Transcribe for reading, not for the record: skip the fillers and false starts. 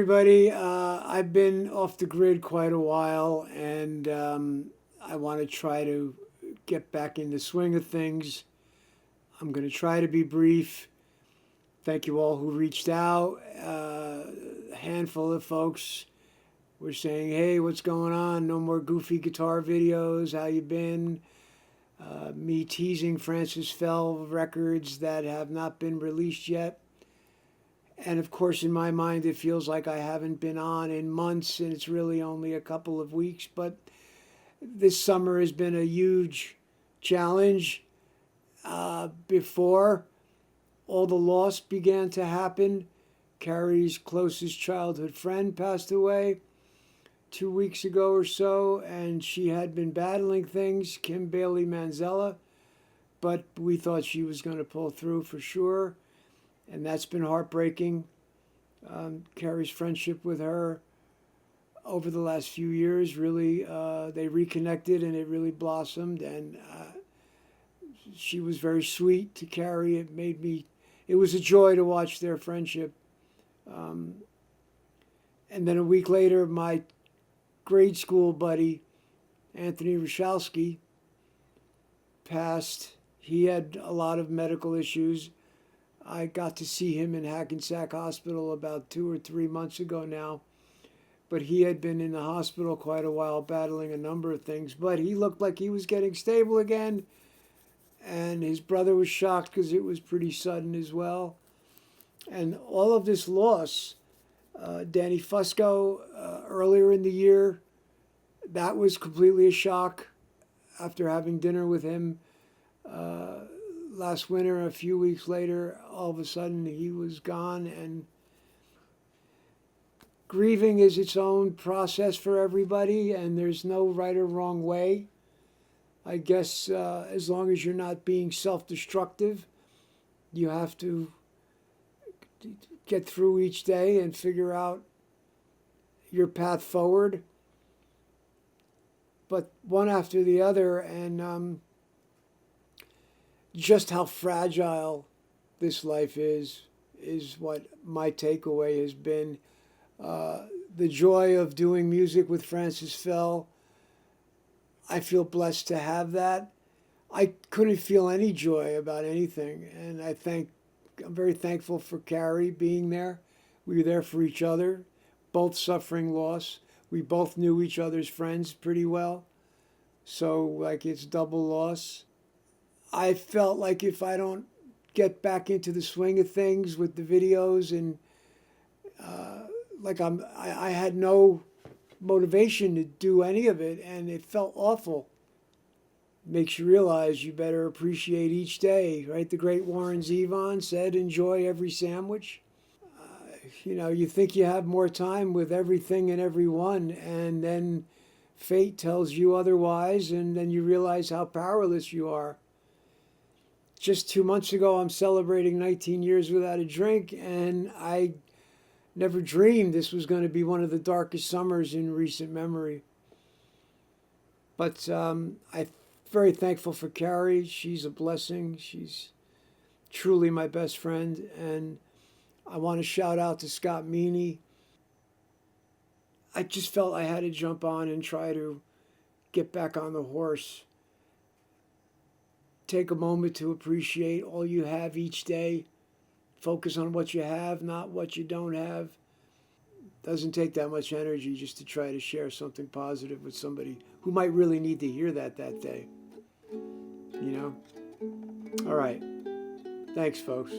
everybody. I've been off the grid quite a while, and I want to try to get back in the swing of things. I'm going to try to be brief. Thank you all who reached out. A handful of folks were saying, "Hey, what's going on? No more goofy guitar videos. How you been?" Me teasing Francis Fell records that have not been released yet. And of course, in my mind, it feels like I haven't been on in months, and it's really only a couple of weeks. But this summer has been a huge challenge. Before all the loss began to happen, Carrie's closest childhood friend passed away 2 weeks ago or so, and she had been battling things, Kim Bailey Manzella, but we thought she was going to pull through for sure. And that's been heartbreaking. Carrie's friendship with her over the last few years really, they reconnected and it really blossomed. And she was very sweet to Carrie. It was a joy to watch their friendship. And then a week later, my grade school buddy, Anthony Ruchalski, passed. He had a lot of medical issues. I got to see him in Hackensack Hospital about 2 or 3 months ago now. But he had been in the hospital quite a while battling a number of things. But he looked like he was getting stable again. And his brother was shocked because it was pretty sudden as well. And all of this loss, Danny Fusco, earlier in the year, that was completely a shock after having dinner with him last winter. A few weeks later, all of a sudden he was gone. And grieving is its own process for everybody, and there's no right or wrong way. I guess as long as you're not being self-destructive, you have to get through each day and figure out your path forward. But one after the other, and just how fragile this life is what my takeaway has been. The joy of doing music with Francis Fell, I feel blessed to have that. I couldn't feel any joy about anything, and I'm very thankful for Carrie being there. We were there for each other, both suffering loss. We both knew each other's friends pretty well, so like it's double loss. I felt like if I don't get back into the swing of things with the videos and I had no motivation to do any of it, and it felt awful. Makes you realize you better appreciate each day, right? The great Warren Zevon said, "Enjoy every sandwich." You think you have more time with everything and everyone, and then fate tells you otherwise, and then you realize how powerless you are. Just 2 months ago, I'm celebrating 19 years without a drink, and I never dreamed this was going to be one of the darkest summers in recent memory. But I'm very thankful for Carrie. She's a blessing. She's truly my best friend. And I want to shout out to Scott Meany. I just felt I had to jump on and try to get back on the horse. Take a moment to appreciate all you have each day. Focus on what you have, not what you don't have. Doesn't take that much energy just to try to share something positive with somebody who might really need to hear that day. All right. Thanks, folks.